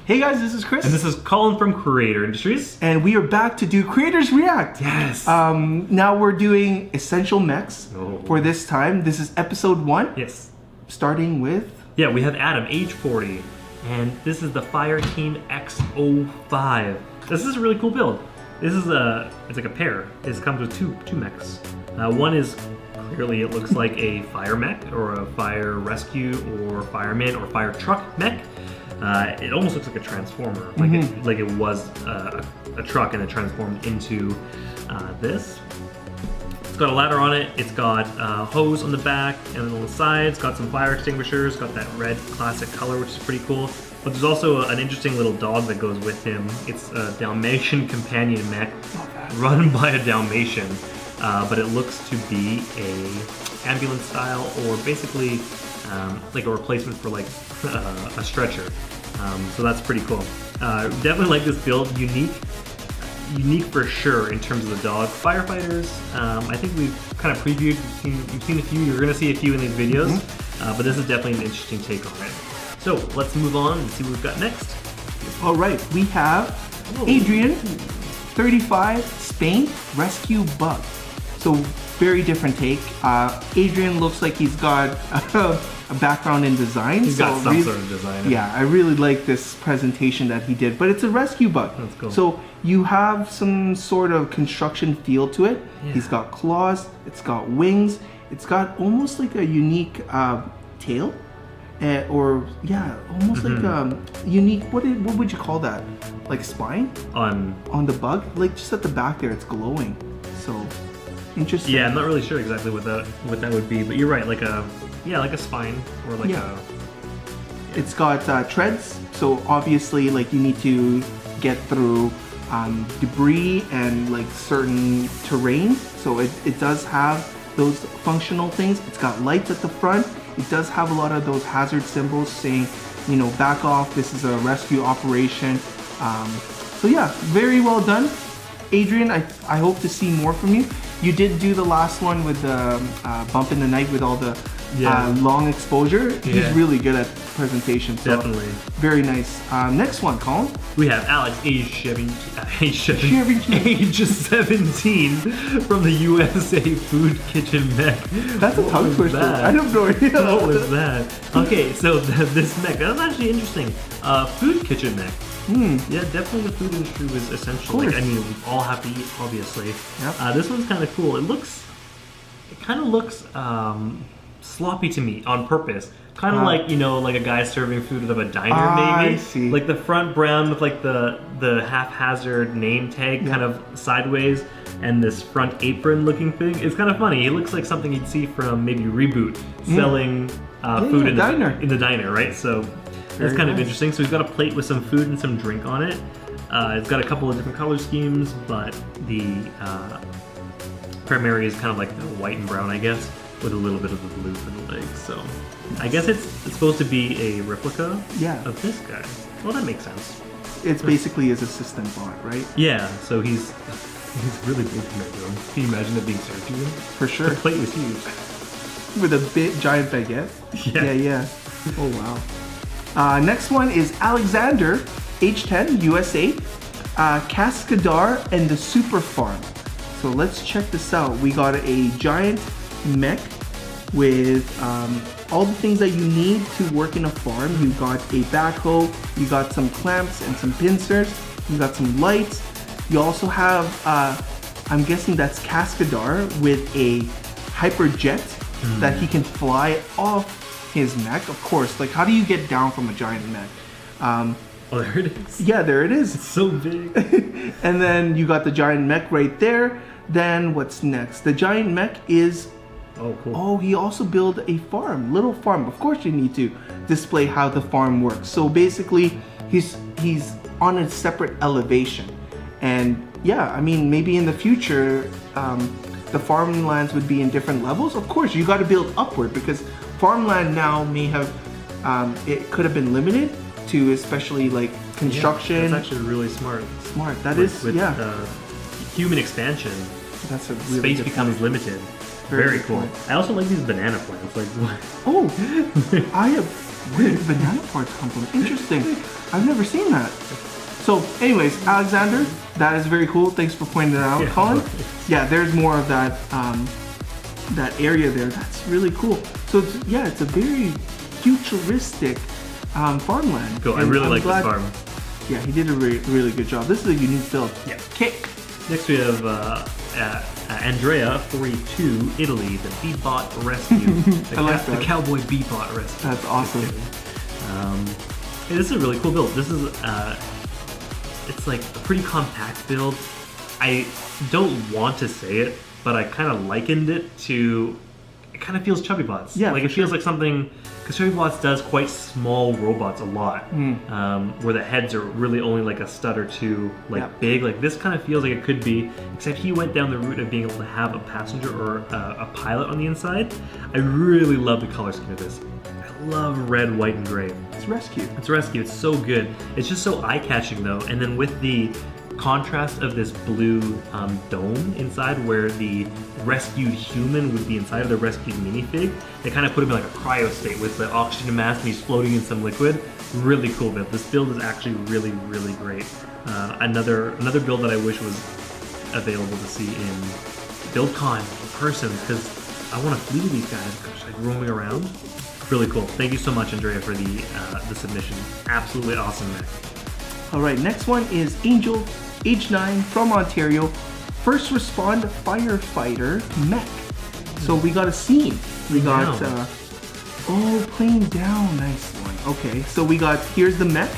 Hey guys, this is Kris. And this is Colin from Creator Industries. And we are back to do Creators React. Yes. Now we're doing Essential Mechs for this time. This is episode 1. Yes. Starting with... Yeah, we have Adam, age 40. And this is the Fireteam X.05. This is a really cool build. This is it's like a pair. This comes with two mechs. One is clearly, it looks like a fire mech or a fire rescue or fireman or fire truck mech. It almost looks like a transformer, like it was a truck and it transformed into this. It's got a ladder on it. It's got hose on the back and on the sides. Got some fire extinguishers. Got that red classic color, which is pretty cool. But there's also an interesting little dog that goes with him. It's a Dalmatian companion mech run by a Dalmatian, but it looks to be a ambulance style or basically like a replacement for like a stretcher. So that's pretty cool. Definitely like this build. Unique for sure in terms of the dog. Firefighters, I think we've kind of previewed. You've seen a few. You're going to see a few in these videos, but this is definitely an interesting take on it. So let's move on and see what we've got next. All right, we have Adrian, 35, Spain, rescue bug. So very different take. Adrian looks like he's got a background in design. He's got some sort of design. Yeah, I really like this presentation that he did, but it's a rescue bug. That's cool. So you have some sort of construction feel to it. Yeah. He's got claws, it's got wings, it's got almost like a unique tail. Almost like unique. What would you call that? Like spine on the bug. Like just at the back there, it's glowing. So interesting. Yeah, I'm not really sure exactly what that would be, but you're right. Like a spine or like a. It's got treads, so obviously like you need to get through debris and like certain terrain. So it does have those functional things. It's got lights at the front. It does have a lot of those hazard symbols saying, you know, back off, this is a rescue operation. So yeah, very well done. Adrian, I hope to see more from you. You did do the last one with the bump in the night with all the long exposure. He's really good at presentation. So definitely. Very nice. Next one, Colin. We have Alex, age 17, from the USA Food Kitchen Mech. That's a tongue twister. I have no idea. What was that? Okay, so this mech, that was actually interesting. Food Kitchen Mech. Yeah, definitely the food industry was essential. Like, I mean, we all have to eat, obviously. Yep. This one's kind of cool. It kind of looks sloppy to me on purpose. Kind of like, you know, like a guy serving food out of a diner, maybe. I see. Like the front brown with like the haphazard name tag kind of sideways, and this front apron looking thing. It's kind of funny. He looks like something you'd see from maybe Reboot selling food in the diner, right? So that's kind of interesting. So he's got a plate with some food and some drink on it. It's got a couple of different color schemes, but the primary is kind of like the white and brown, I guess, with a little bit of the blue for the legs. So I guess it's supposed to be a replica of this guy. Well, that makes sense. It's basically his assistant bot, right? Yeah, so he's really big compared to him. Can you imagine it being served to him? For sure. The plate was huge. With a big giant baguette? Yeah. Oh, wow. Next one is Alexander, age 10, USA, Cascadar and the Super Farm. So let's check this out. We got a giant mech with all the things that you need to work in a farm. You got a backhoe, you got some clamps and some pincers, you got some lights. You also have, I'm guessing that's Cascadar with a hyperjet that he can fly off his mech. Of course, like how do you get down from a giant mech? Oh, there it is. Yeah, there it is. It's so big. And then you got the giant mech right there. Then what's next? The giant mech is... Oh, cool. Oh, he also built a farm, little farm. Of course you need to display how the farm works. So basically, he's on a separate elevation. And yeah, I mean, maybe in the future, the farmlands would be in different levels. Of course, you got to build upward because farmland now may have, it could have been limited to especially like construction. Yeah, that's actually really smart. Smart, that is, with human expansion, that's a really space becomes limited. Very good cool. point. I also like these banana plants. Like, Oh, I have. Where did banana parts come from? Interesting. I've never seen that. So, anyways, Alexander, that is very cool. Thanks for pointing it out, Colin. Yeah, there's more of that that area there. That's really cool. So, it's a very futuristic farmland. cool. I really like this farm. Yeah, he did a really good job. This is a unique build. Yeah. Okay. Next we have Andrea, 42, Italy, the Beatbot Rescue. I like that. The Cowboy Beatbot Rescue. That's awesome. Hey, this is a really cool build. This is, it's like a pretty compact build. I don't want to say it, but I kind of likened it to, it kind of feels Chubby Bots. Yeah, like it feels like something, because Chubby Bots does quite small robots a lot, where the heads are really only like a stud or two, big. Like this kind of feels like it could be, except he went down the route of being able to have a passenger or a pilot on the inside. I really love the color scheme of this. I love red, white, and gray. It's rescue. It's rescue. It's so good. It's just so eye-catching though, and then with the contrast of this blue dome inside where the rescued human would be inside of the rescued minifig, they kind of put him in like a cryo state with the oxygen mask and he's floating in some liquid. Really cool build. This build is actually really, really great. Another build that I wish was available to see in BuildCon in person, because I want to flee these guys, just like roaming around. Really cool. Thank you so much, Andrea, for the submission. Absolutely awesome mech. All right, next one is Angel, age 9, from Ontario, first respond firefighter mech. So we got a scene. We got, playing down, nice one. Okay, so we got, here's the mech,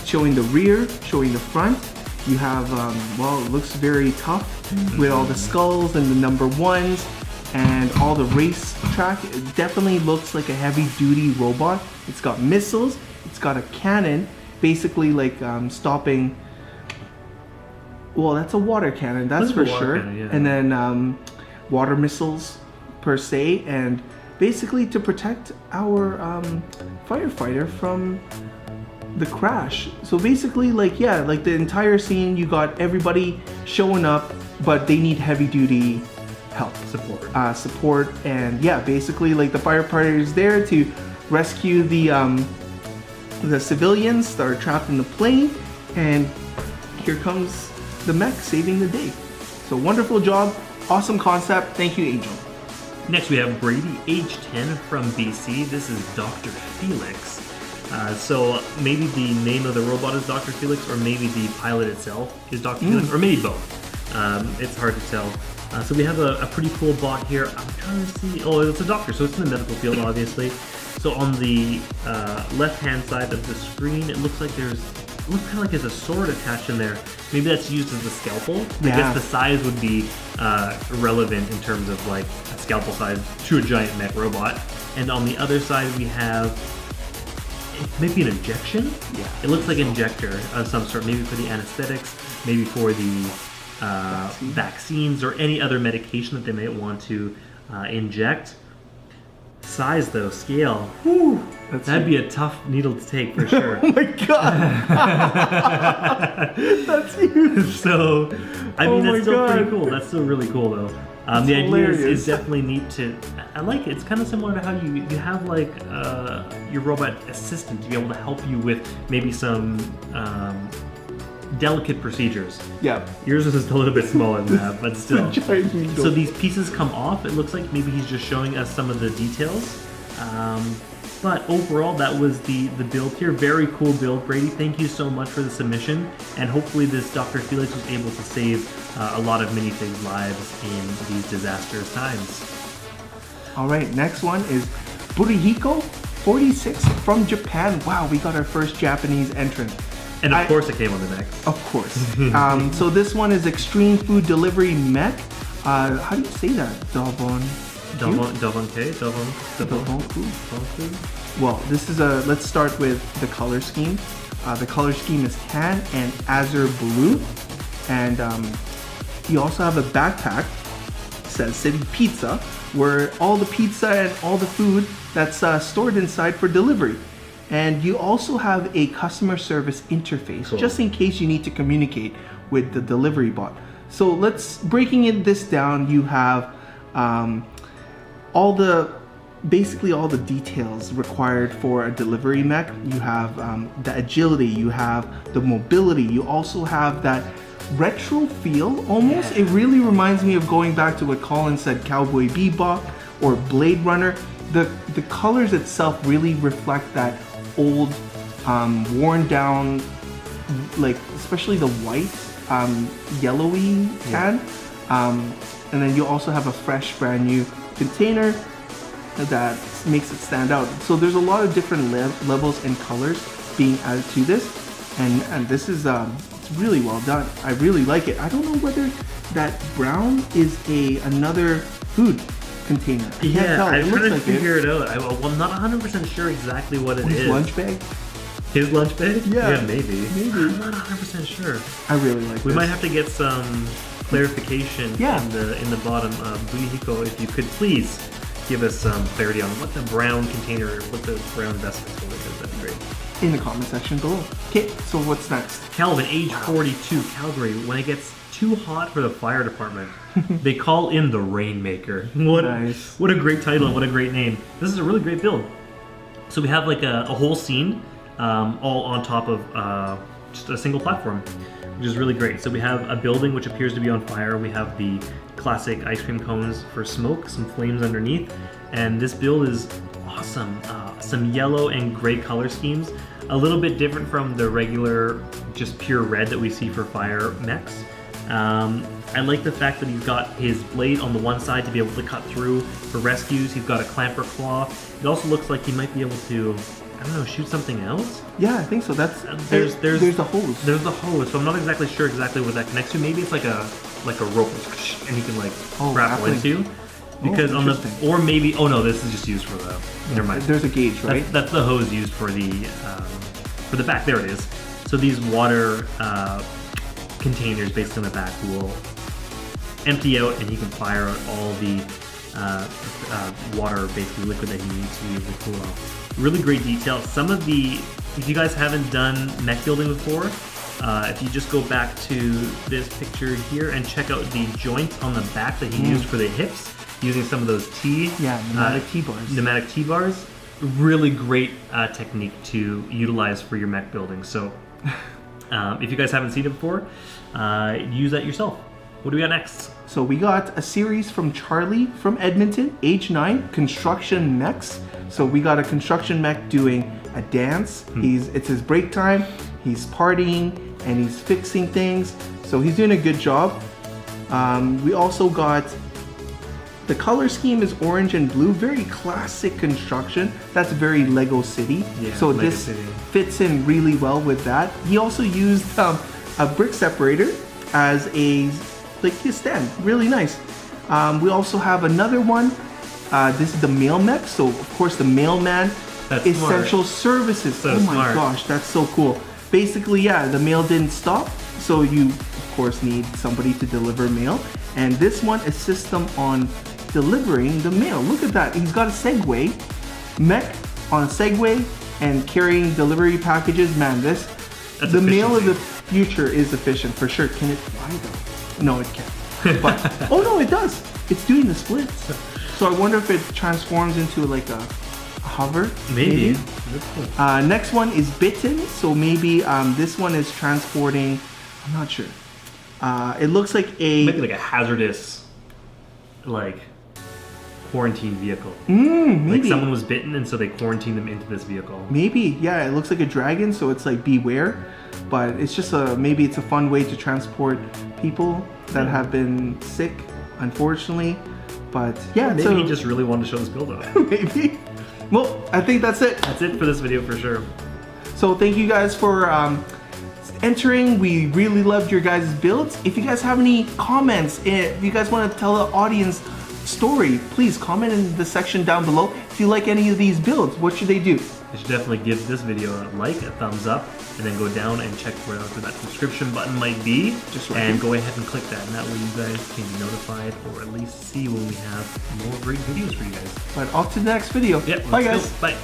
showing the rear, showing the front. You have, it looks very tough with all the skulls and the number ones and all the race track. It definitely looks like a heavy duty robot. It's got missiles, it's got a cannon, basically like stopping, well, that's a water cannon, that's for sure. Cannon, yeah. And then water missiles per se, and basically to protect our firefighter from the crash. So basically like the entire scene, you got everybody showing up, but they need heavy duty help, support, and basically like the firefighter is there to rescue the civilians that are trapped in the plane, and here comes the mech saving the day. So wonderful job, awesome concept. Thank you, Angel. Next we have Brady, age 10, from BC. This is Dr. Felix. So maybe the name of the robot is Dr. Felix, or maybe the pilot itself is Dr. Felix, or maybe both. It's hard to tell. So we have a pretty cool bot here. I'm trying to see, it's a doctor, so it's in the medical field, obviously. So on the left-hand side of the screen, it looks like it looks kind of like there's a sword attached in there. Maybe that's used as a scalpel. I guess the size would be relevant in terms of like a scalpel size to a giant mech robot. And on the other side, we have maybe an injection. Yeah. It looks like an injector of some sort, maybe for the anesthetics, maybe for the vaccines or any other medication that they may want to inject. Size though, scale, that'd be a tough needle to take for sure. Oh my god! That's huge! So, I mean, that's still pretty cool. That's still really cool though. The idea is definitely neat to, I like it. It's kind of similar to how you have like your robot assistant to be able to help you with maybe some delicate procedures. Yeah. Yours is a little bit smaller than that, but still. So these pieces come off. It looks like maybe he's just showing us some of the details. But overall, that was the build here. Very cool build, Brady. Thank you so much for the submission. And hopefully this Dr. Felix was able to save a lot of minifigs' lives in these disastrous times. All right, next one is Burihiko, 46, from Japan. Wow, we got our first Japanese entrant. And of course it came on the neck. Of course. So this one is Extreme Food Delivery Mech. How do you say that? Dovunque? Well, this is let's start with the color scheme. The color scheme is tan and azure blue. And you also have a backpack, says City Pizza, where all the pizza and all the food that's stored inside for delivery. And you also have a customer service interface, just in case you need to communicate with the delivery bot. So let's breaking this down. You have basically all the details required for a delivery mech. You have the agility, you have the mobility, you also have that retro feel almost. It really reminds me of going back to what Colin said, Cowboy Bebop or Blade Runner. The colors itself really reflect that old, worn down, like especially the white, yellowy tan. And then you also have a fresh, brand new container that makes it stand out. So there's a lot of different levels and colors being added to this, and this is it's really well done. I really like it. I don't know whether that brown is another food container. I can't tell. I'm trying to figure it out. I'm not 100% sure exactly what it is. His lunch bag? His lunch bag? Yeah, maybe. I'm not 100% sure. I really like We might have to get some clarification in the bottom. Burihiko, if you could please give us some clarity on what the brown container, what the brown vessel is, that'd be great. In the comment section below. Okay, so what's next? Calvin, age 42, Calgary. When it gets too hot for the fire department, they call in the Rainmaker. What a great title and what a great name. This is a really great build. So we have like a whole scene all on top of just a single platform, which is really great. So we have a building which appears to be on fire. We have the classic ice cream cones for smoke, some flames underneath, and this build is awesome. Some yellow and gray color schemes, a little bit different from the regular just pure red that we see for fire mechs. I like the fact that he's got his blade on the one side to be able to cut through for rescues. He's got a clamper claw. It also looks like he might be able to, I don't know, shoot something else? Yeah, I think so. That's there's the hose. There's the hose, so I'm not exactly sure exactly what that connects to. Maybe it's like a rope, and he can like grapple into. Because on the, or maybe, oh no, this is just used for the, never mind. There's a gauge, right? That's the hose used for the back. There it is. So these water containers basically in the back will empty out, and he can fire out all the water, basically liquid that he needs to use to cool off. Really great detail. Some of the, if you guys haven't done mech building before, if you just go back to this picture here and check out the joints on the back that he used for the hips, using some of those pneumatic T-bars. Pneumatic T-bars. Really great technique to utilize for your mech building. So if you guys haven't seen it before, use that yourself. What do we got next? So we got a series from Charlie from Edmonton, age 9, Contructionex. So we got a construction mech doing a dance. It's his break time. He's partying and he's fixing things. So he's doing a good job. We also got, the color scheme is orange and blue, very classic construction. That's very Lego City. Yeah, so Lego this City fits in really well with that. He also used a brick separator as like his stand, really nice. We also have another one. This is the mail mech. So of course the mailman, Essential Services. So oh my gosh, that's so cool. Basically, yeah, the mail didn't stop, so you of course need somebody to deliver mail. And this one assists them on delivering the mail. Look at that. He's got a Segway, mech on a Segway and carrying delivery packages. Man, the mail of the future is efficient for sure. Can it fly though? No, it can't. But oh no, it does. It's doing the splits. So I wonder if it transforms into like a hover. Maybe. Cool. Next one is Bitten. So maybe this one is transporting. I'm not sure. It looks like maybe like a hazardous, like quarantine vehicle. Maybe. Like someone was bitten and so they quarantined them into this vehicle. Maybe, yeah, it looks like a dragon, so it's like beware. But it's just maybe it's a fun way to transport people that have been sick, unfortunately. But yeah, maybe he just really wanted to show this build up. Maybe. Well, I think that's it. That's it for this video for sure. So thank you guys for entering. We really loved your guys' builds. If you guys have any comments, if you guys want to tell the audience story, please comment in the section down below. If you like any of these builds, what should they do? You should definitely give this video a like, a thumbs up, and then go down and check where that subscription button might be. Just right and go ahead and click that, and that way you guys can be notified or at least see when we have more great videos for you guys. But off to the next video. Yep, bye guys. Bye.